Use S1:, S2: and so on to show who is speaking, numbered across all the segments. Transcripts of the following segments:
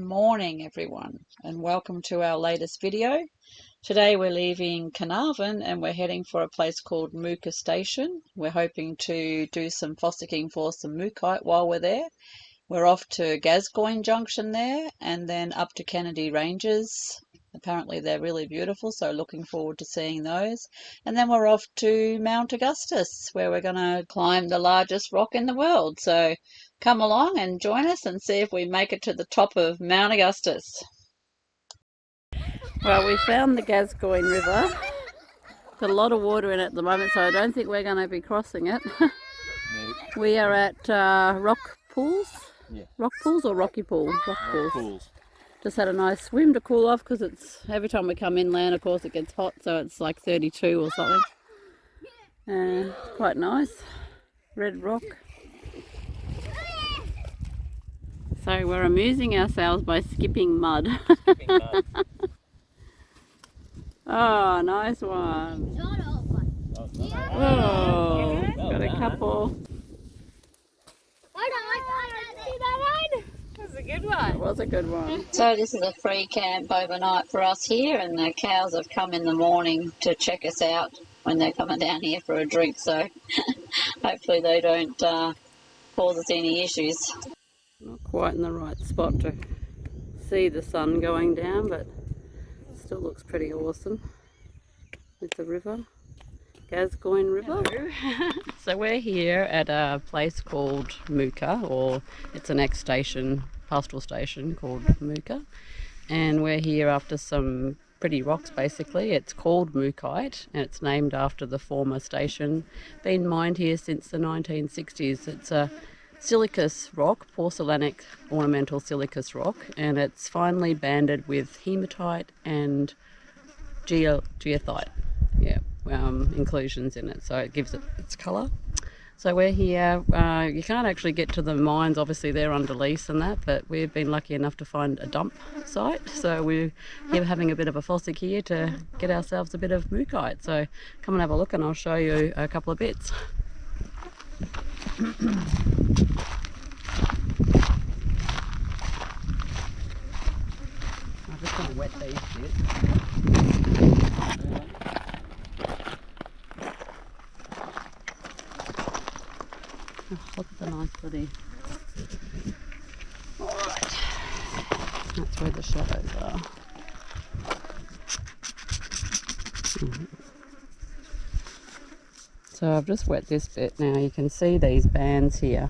S1: morning everyone, and welcome to our latest video. Today we're leaving Carnarvon and we're heading for a place called Mooka Station. We're hoping to do some fossicking for some mookite while we're there. We're off to Gascoyne Junction there and then up to Kennedy Ranges. Apparently they're really beautiful, so looking forward to seeing those. And then we're off to Mount Augustus, where we're going to climb the largest rock in the world. So come along and join us and see if we make it to the top of Mount Augustus. Well, we found the Gascoyne River. Got a lot of water in it at the moment, so I don't think we're going to be crossing it.
S2: No.
S1: We are at Rock Pools?
S2: Yeah.
S1: Rock Pools or Rocky Pool? Rock Pools.
S2: Pools.
S1: Just had a nice swim to cool off because it's every time we come inland, of course, it gets hot, so it's like 32 or something. Quite nice. Red rock. So we're amusing ourselves by skipping mud. Oh, nice one. Whoa, got a couple.
S3: That was a good one.
S1: It was a good one.
S4: So this is a free camp overnight for us here, and the cows have come in the morning to check us out when they're coming down here for a drink, so hopefully they don't cause us any issues.
S1: Not quite in the right spot to see the sun going down, but still looks pretty awesome with the river. Gascoyne River. So we're here at a place called Mooka, or it's an ex-station, pastoral station called Mooka, and we're here after some pretty rocks basically. It's called Mookite and it's named after the former station, been mined here since the 1960s. It's a silicous rock, porcelainic ornamental silicous rock, and it's finely banded with hematite and geothite. Yeah. Inclusions in it, so it gives it its colour. So we're here, you can't actually get to the mines, obviously they're under lease and that, but we've been lucky enough to find a dump site, so we're here having a bit of a fossick here to get ourselves a bit of mookite. So come and have a look and I'll show you a couple of bits. I'm just going to wet these bits. Oh, look at the nice bloody... Alright, that's where the shadows are. So I've just wet this bit now. You can see these bands here,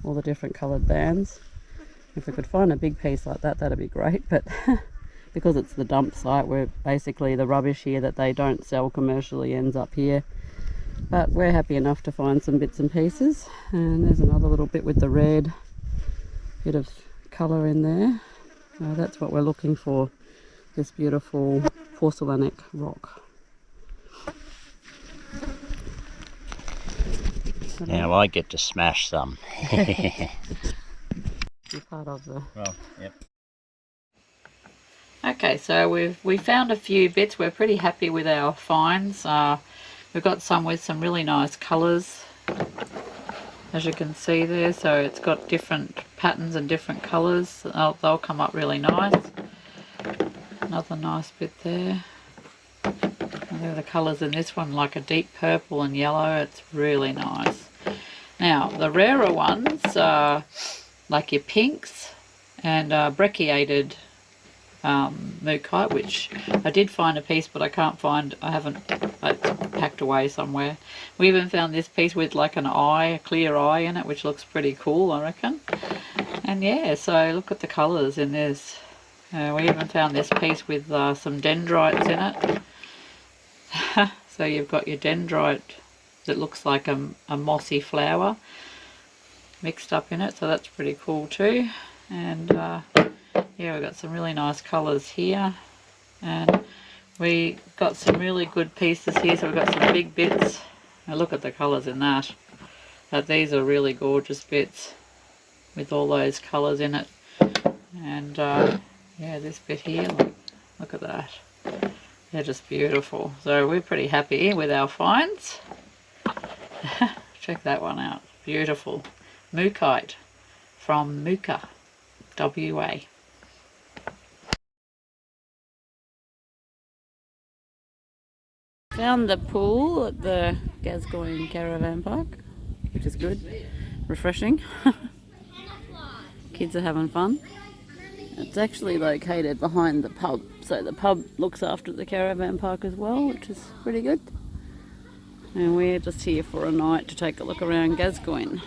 S1: all the different coloured bands. If we could find a big piece like that, that'd be great, but because it's the dump site, where basically the rubbish here that they don't sell commercially ends up here. But we're happy enough to find some bits and pieces, and there's another little bit with the red bit of colour in there. That's what we're looking for, this beautiful porcelainic rock.
S5: Now I get to smash some.
S1: You're part of the...
S5: Well, yep.
S1: Okay, so we found a few bits. We're pretty happy with our finds. We've got some with some really nice colours, as you can see there. So it's got different patterns and different colours. They'll come up really nice. Another nice bit there. And there are the colours in this one, like a deep purple and yellow. It's really nice. Now, the rarer ones are like your pinks and brecciated mookite, which I did find a piece, but I can't find, it's packed away somewhere. We even found this piece with like an eye, a clear eye in it, which looks pretty cool, I reckon. And yeah, so look at the colours in this. We even found this piece with some dendrites in it. So you've got your dendrite that looks like a mossy flower mixed up in it, so that's pretty cool too. And yeah, we've got some really nice colours here, and we got some really good pieces here. So we've got some big bits. Now look at the colours in that. These are really gorgeous bits with all those colours in it. And yeah, this bit here, look at that. They're just beautiful. So we're pretty happy with our finds. Check that one out. Beautiful. Mookite from Mooka, WA.
S2: found the pool at the Gascoigne Caravan Park, which is good, refreshing. Kids are having fun. It's actually located behind the pub, so the pub looks after the caravan park as well, which is pretty good. And we're just here for a night to take a look around Gascoigne.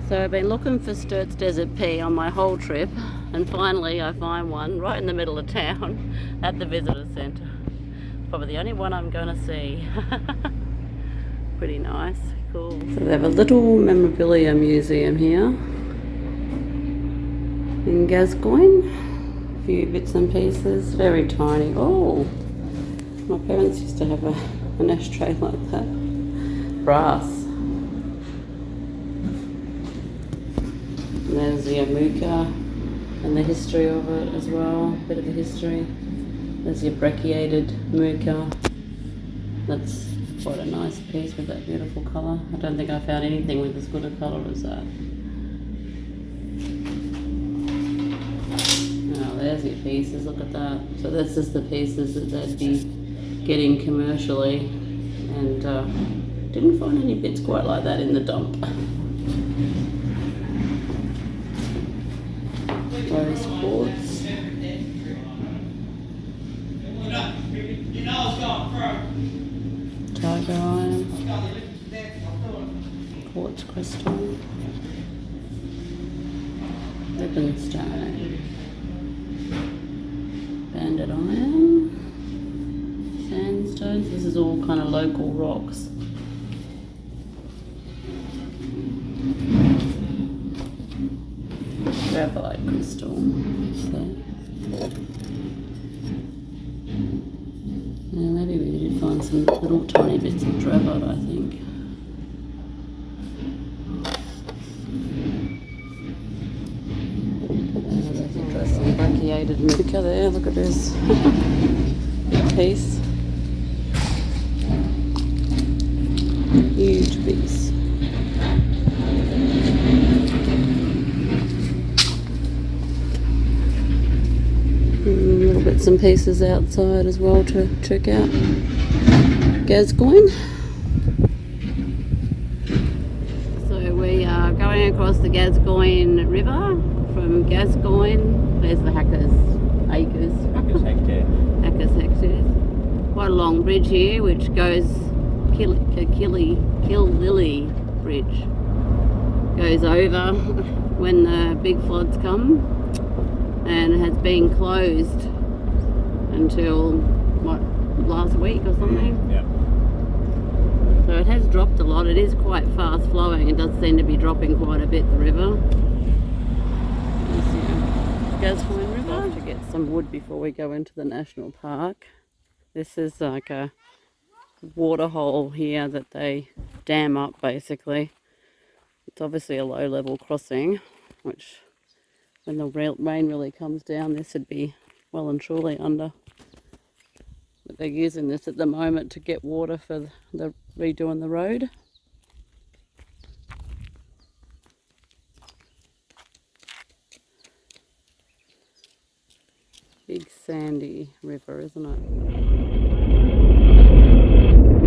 S2: So I've been looking for Sturt's Desert Pea on my whole trip, and finally I find one right in the middle of town at the visitor centre. Probably the only one I'm going to see. Pretty nice, cool. So they have a little memorabilia museum here in Gascoigne. A few bits and pieces, very tiny. Oh, my parents used to have an ashtray like that. Brass. And there's the Amuka and the history of it as well, a bit of a history. There's your brachiated Amuka. That's quite a nice piece with that beautiful colour. I don't think I found anything with as good a colour as that. Oh, there's your pieces, look at that. So this is the pieces that they'd be getting commercially, and didn't find any bits quite like that in the dump. Rose quartz. Tiger iron. Quartz crystal. Ribbon stone. Banded iron. Sandstones. This is all kind of local rocks. Graphite crystal. Okay. Yeah, maybe we did find some little tiny bits of dravite, I think. That's interesting. Brachiated mica there. Look at this. Big piece. Huge piece. Little bits and pieces outside as well to check out Gascoigne. So we are going across the Gascoigne River from Gascoigne. There's the Hackers Acres.
S5: Hackers Hectare.
S2: Hackers Hectares. Quite a long bridge here which goes Killilly Bridge. Goes over when the big floods come, and has been closed until last week or something.
S5: Yeah.
S2: So it has dropped a lot. It is quite fast flowing. It does seem to be dropping quite a bit, the river. Gascoigne River. To get some wood before we go into the national park. This is like a water hole here that they dam up basically. It's obviously a low level crossing, which when the rain really comes down, this would be well and truly under. But they're using this at the moment to get water for the redoing the road. Big sandy river, isn't it?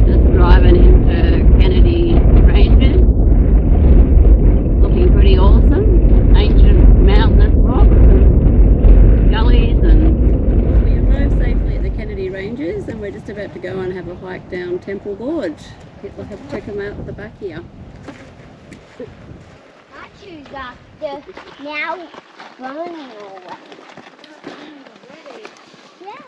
S2: Just driving into Kennedy Ranges. Looking pretty awesome. Ancient mountainous rocks and gullies, and we arrived safely at the Kennedy Ranges, and we're just about to go and have a hike down Temple Gorge. We'll have to check them out at the back here.
S3: I choose the now running away. Yeah.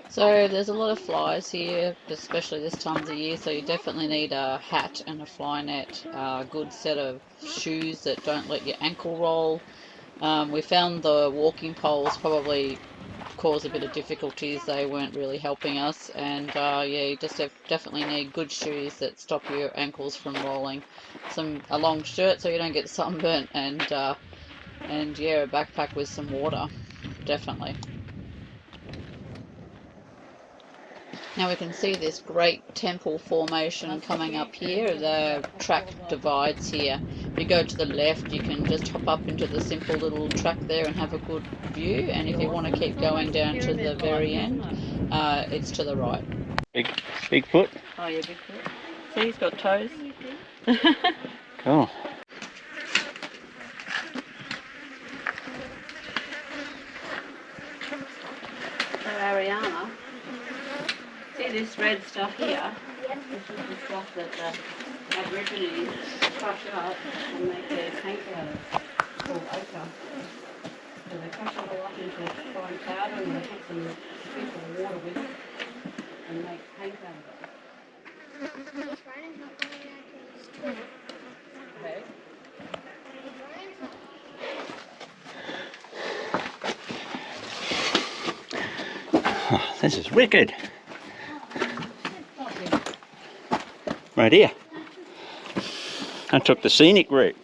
S1: So there's a lot of flies here, especially this time of the year, so you definitely need a hat and a fly net, a good set of shoes that don't let your ankle roll. We found the walking poles probably caused a bit of difficulties. They weren't really helping us, and yeah, you just definitely need good shoes that stop your ankles from rolling. A long shirt so you don't get sunburnt, and yeah, a backpack with some water, definitely. Now we can see this great temple formation coming up here. The track divides here. If you go to the left, you can just hop up into the simple little track there and have a good view. And if you want to keep going down to the very end, it's to the right.
S5: Big foot.
S2: Oh yeah, big foot. See, he's got toes.
S5: Cool.
S2: So Ariana, see this red stuff here? This is the stuff that the Aborigines crush up and make their paint out of. It's called ochre. So they crush it all up into fine powder and they put some simple water with it and make paint out of it. Okay.
S5: Oh, this is wicked. Right here. I took the scenic route.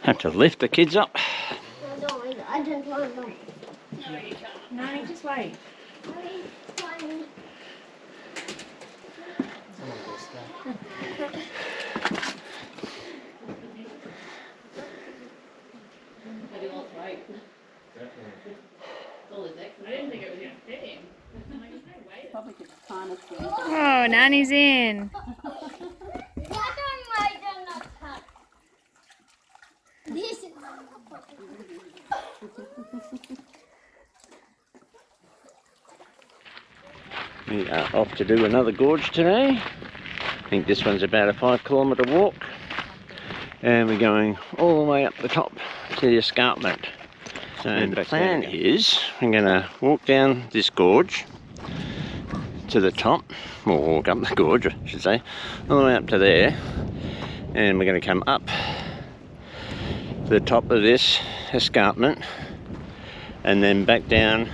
S5: Have to lift the kids up.
S3: I don't want to wait.
S2: No, just wait.
S6: Oh, Nanny's in.
S3: This is
S5: We are off to do another gorge today. I think this one's about a 5-kilometre walk. And we're going all the way up the top to the escarpment. So the plan is we're going to walk down this gorge to the top, or walk up the gorge I should say, all the way up to there. And we're going to come up the top of this escarpment and then back down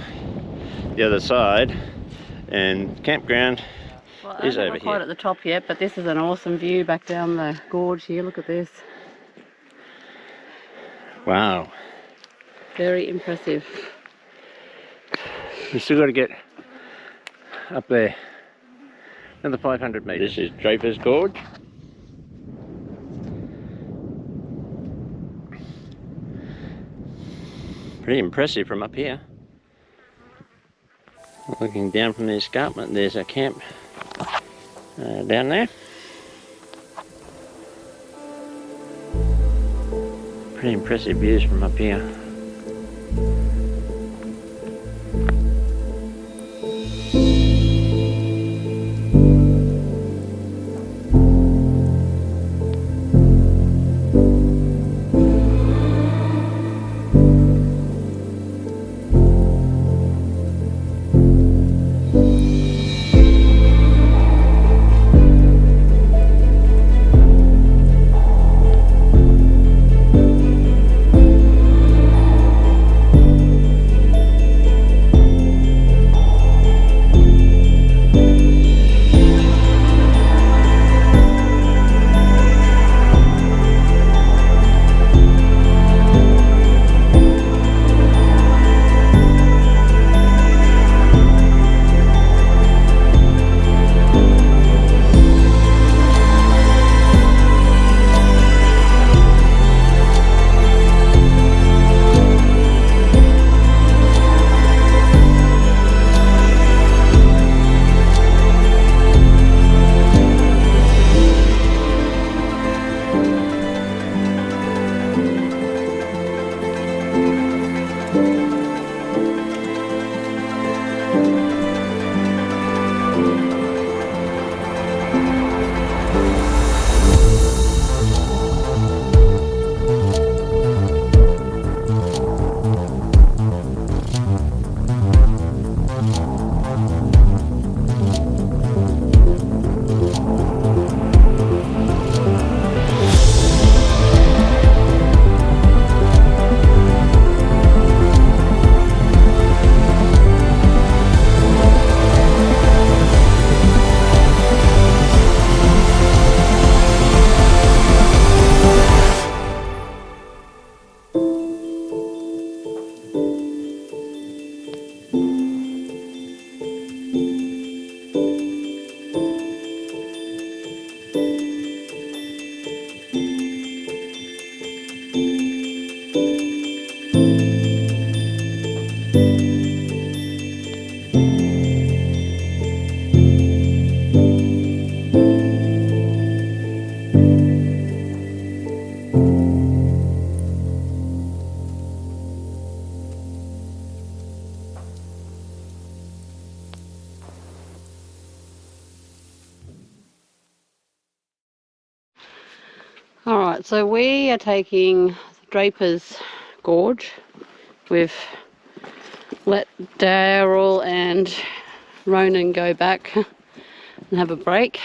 S5: the other side, and campground is over
S2: We're not quite
S5: here.
S2: at the top yet, but this is an awesome view back down the gorge here. Look at this.
S5: Wow,
S2: Very impressive.
S5: we still got to get up there, another 500 metres. This is Draper's Gorge. Pretty impressive from up here. Looking down from the escarpment, there's a camp down there. Pretty impressive views from up here.
S2: Alright, so we are taking Draper's Gorge. We've let Daryl and Ronan go back and have a break.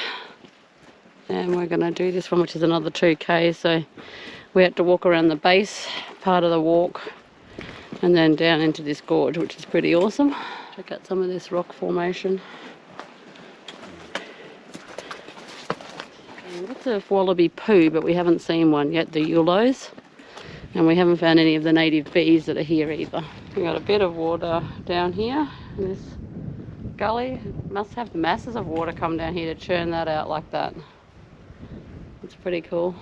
S2: And we're going to do this one, which is another 2k. So we had to walk around the base part of the walk and then down into this gorge, which is pretty awesome. Check out some of this rock formation. And lots of wallaby poo, but we haven't seen one yet, the Eulos. And we haven't found any of the native bees that are here either. We've got a bit of water down here in this gully. Must have masses of water come down here to churn that out like that. It's pretty cool.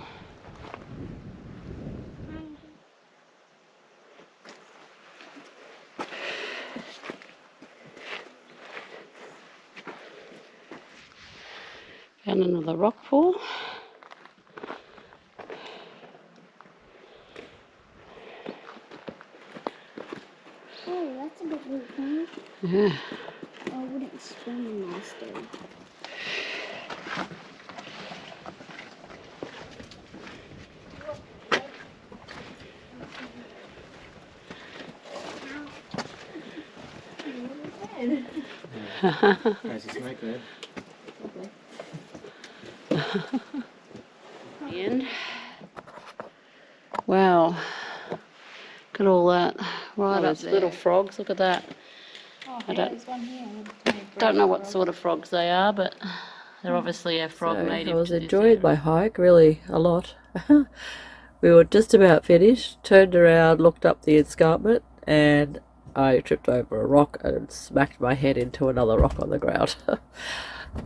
S2: And another rock pool.
S3: Oh, that's a big one.
S2: Yeah.
S3: I wouldn't swim in this though.
S2: In. Wow. Look at all that. Right, there's little frogs. Look at that.
S1: Oh,
S2: I
S1: yeah, there's one here.
S2: don't know what sort of frogs they are, but they're obviously a frog native.
S7: I was
S2: to this
S7: enjoying
S2: area.
S7: my hike really a lot. We were just about finished, turned around, looked up the escarpment, and I tripped over a rock and smacked my head into another rock on the ground.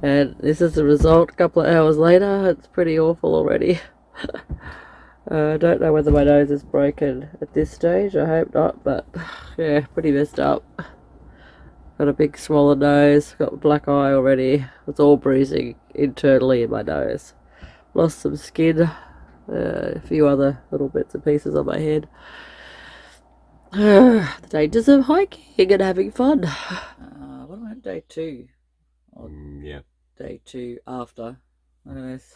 S7: And this is the result a couple of hours later. It's pretty awful already. I don't know whether my nose is broken at this stage. I hope not, but yeah, pretty messed up. Got a big swollen nose, got a black eye already. It's all bruising internally in my nose. Lost some skin, a few other little bits and pieces on my head. The dangers of hiking and having fun. What am I on day 2?
S5: Yeah.
S7: Day 2 after. Look at this.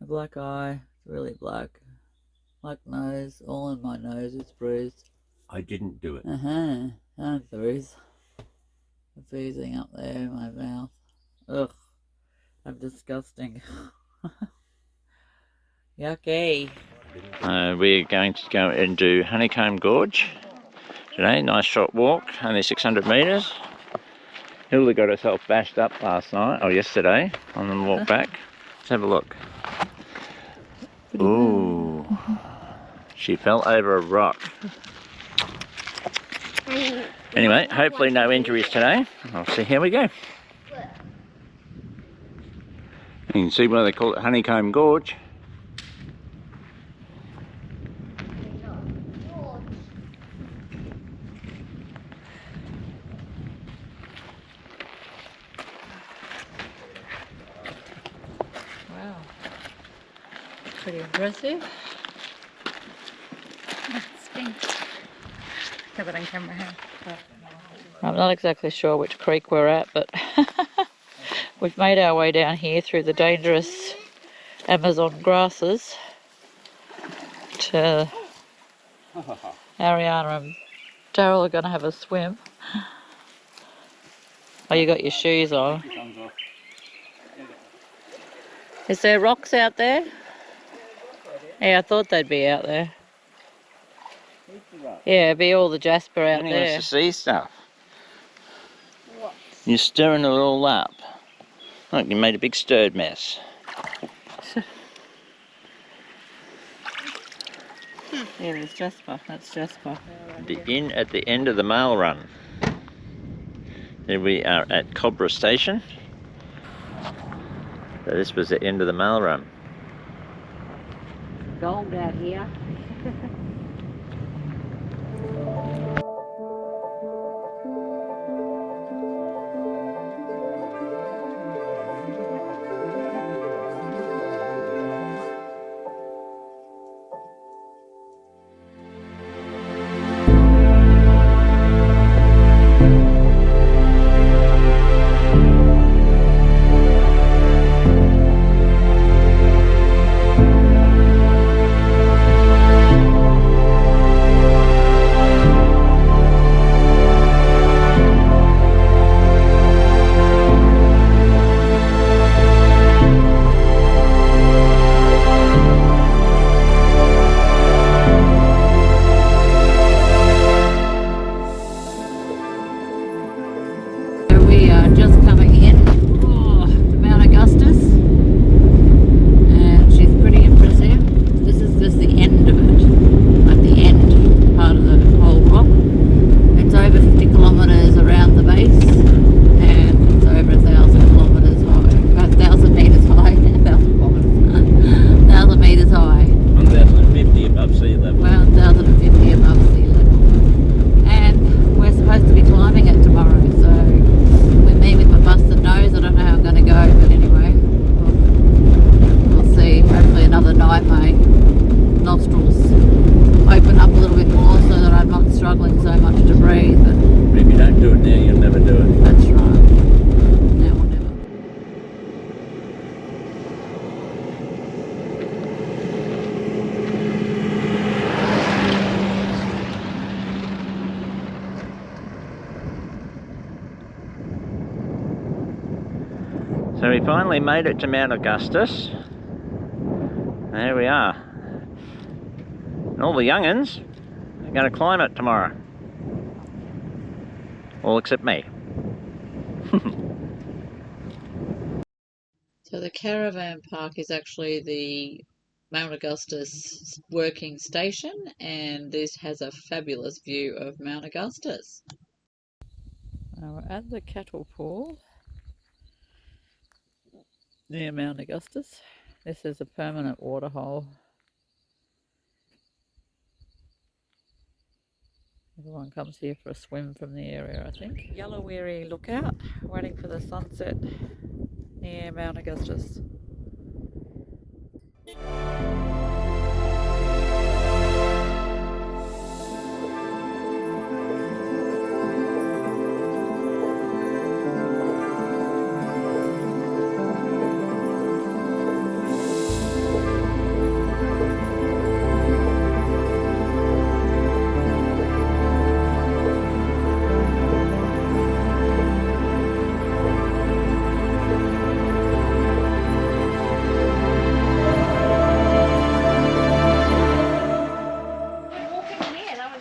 S7: A black eye, really black. Black nose, all in my nose, it's bruised.
S5: I didn't do it.
S7: I'm bruised. Freezing up there in my mouth. Ugh. I'm disgusting. Yucky.
S5: We're going to go into Honeycomb Gorge today. Nice short walk, only 600 metres. Hilda got herself bashed up last night, or yesterday, on the walk back. Let's have a look. Ooh. She fell over a rock. Anyway, hopefully no injuries today. I'll see how we go. You can see why they call it Honeycomb Gorge.
S1: Wow. Pretty impressive. Stinks. Have it on camera here.
S2: I'm not exactly sure which creek we're at, but we've made our way down here through the dangerous Amazon grasses to Ariana and Daryl are going to have a swim. Oh, you got your shoes on. Is there rocks out there? Yeah, I thought they'd be out there. Yeah, it'd be all the jasper out
S5: Anyone
S2: there.
S5: wants to see stuff. You're stirring it all up. Look, you made a big stirred mess.
S2: Yeah, there's jasper. That's jasper.
S5: At the end of the mail run. Here we are at Cobra Station. So this was the end of the mail run.
S2: Gold out here.
S7: overnight my nostrils open up a little bit more so that I'm not struggling so much to breathe. But
S5: If you don't do it now, you'll never do it.
S7: that's right. Now or never.
S5: So we finally made it to Mount Augustus. There we are. And all the young'uns are going to climb it tomorrow. All except me.
S1: So the caravan park is actually the Mount Augustus working station, and this has a fabulous view of Mount Augustus. Now we're at the cattle pool near Mount Augustus. This is a permanent waterhole. Everyone comes here for a swim from the area, I think. Yellowweary Lookout, waiting for the sunset near Mount Augustus.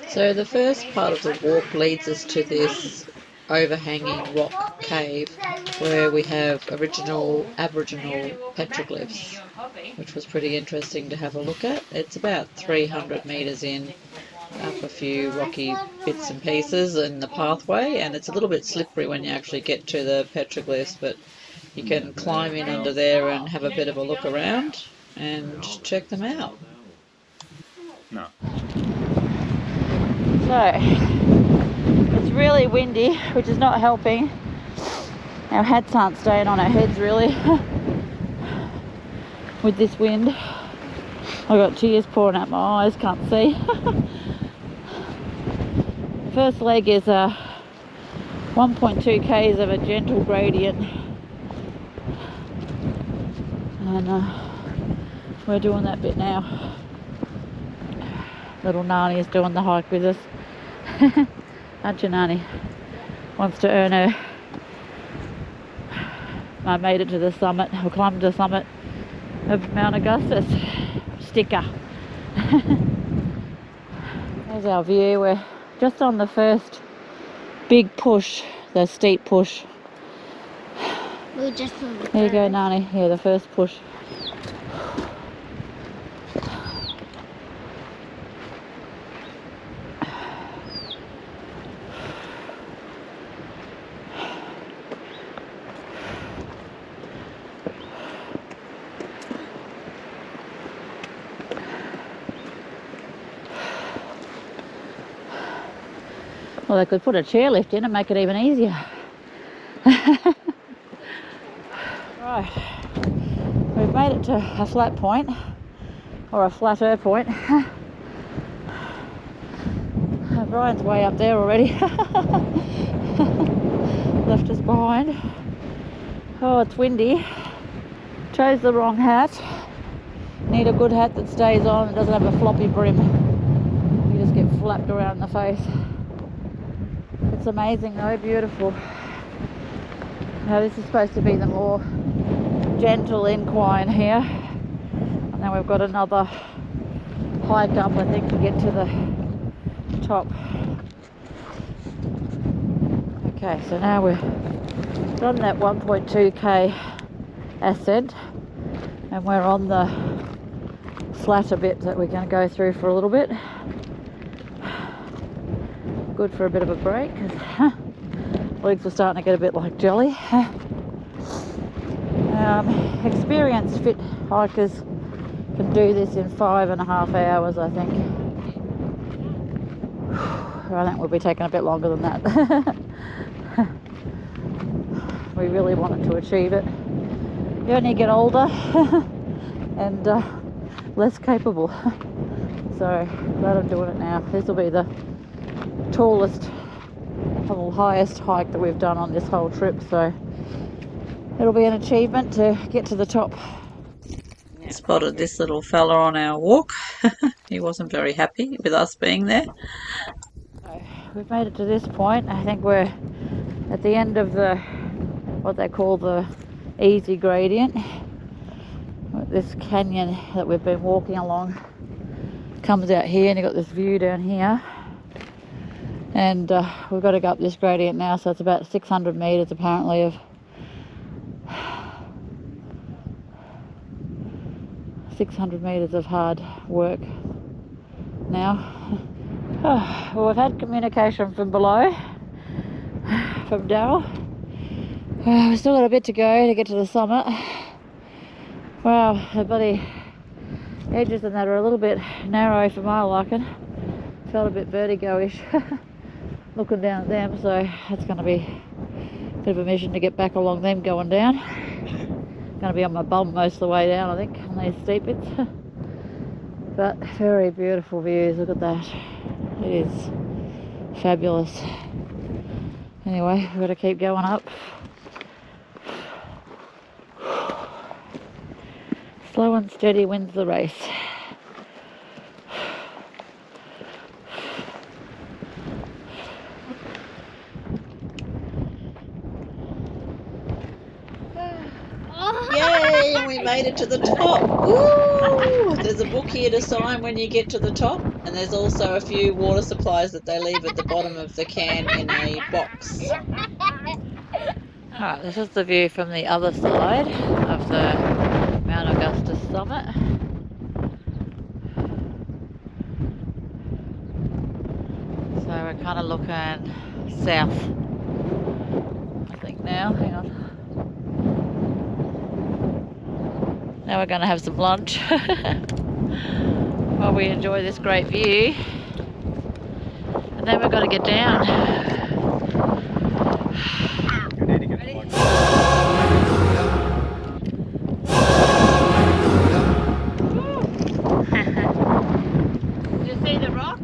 S1: So the first part of the walk leads us to this overhanging rock cave where we have original Aboriginal petroglyphs, which was pretty interesting to have a look at. It's about 300 metres in, up a few rocky bits and pieces in the pathway, and it's a little bit slippery when you actually get to the petroglyphs, but you can climb in under there and have a bit of a look around and check them out.
S5: No.
S1: So, it's really windy, which is not helping. Our hats aren't staying on our heads really with this wind. I've got tears pouring out my eyes, can't see. First leg is 1.2 k's of a gentle gradient, and we're doing that bit now. Little Nani is doing the hike with us. Aren't you, Nani? Wants to earn her I made it to the summit, or climbed to the summit of Mount Augustus sticker. There's our view. We're just on the first big push, the steep push.
S3: We're just on the
S1: There you go, Nani. Yeah, the first push. Well, they could put a chairlift in and make it even easier. Right, we've made it to a flat point, or a flatter point. Brian's way up there already. Left us behind. Oh, it's windy. Chose the wrong hat. Need a good hat that stays on and doesn't have a floppy brim. You just get flapped around the face. It's amazing though, beautiful. Now this is supposed to be the more gentle incline here, and then we've got another hike up, I think, to get to the top. Okay, so now we're done that 1.2k ascent, and we're on the flatter bit that we're going to go through for a little bit. Good for a bit of a break, because legs are starting to get a bit like jelly. Experienced fit hikers can do this in 5.5 hours, I think. I think we'll be taking a bit longer than that. We really wanted to achieve it. You only get older and less capable. So glad I'm doing it now. This will be the tallest or highest hike that we've done on this whole trip, so it'll be an achievement to get to the top. Spotted this little fella on our walk. He wasn't very happy with us being there. So we've made it to this point. I think we're at the end of the what they call the easy gradient. This canyon that we've been walking along comes out here, and you've got this view down here, and we've got to go up this gradient now, so it's about 600 meters apparently of 600 meters of hard work now. Well, we've had communication from below, from Daryl. We've still got a bit to go to get to the summit. Wow, the bloody edges and that are a little bit narrow for my liking. Felt a bit vertigo-ish looking down at them, so that's going to be a bit of a mission to get back along them going down. Going to be on my bum most of the way down, I think, on these steep bits. But very beautiful views, look at that. It is fabulous. Anyway, we've got to keep going up. Slow and steady wins the race.
S4: Yay, and we made it to the top. Ooh, there's a book here to sign when you get to the top, and there's also a few water supplies that they leave at the bottom of the can in a box.
S1: Alright, this is the view from the other side of the Mount Augustus summit. So we're kind of looking south, I think now. Hang on. Now we're going to have some lunch while we enjoy this great view. And then we've got to get down. Did you see the rock?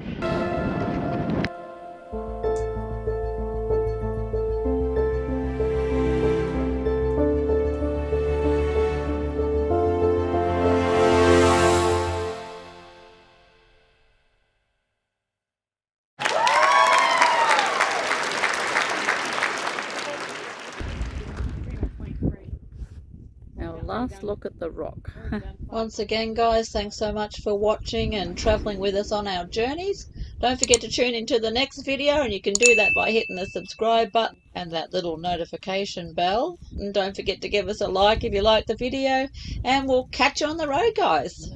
S1: Our last look at the rock.
S4: Once again, guys, thanks so much for watching and travelling with us on our journeys. Don't forget to tune into the next video, and you can do that by hitting the subscribe button and that little notification bell. And don't forget to give us a like if you like the video, and we'll catch you on the road, guys.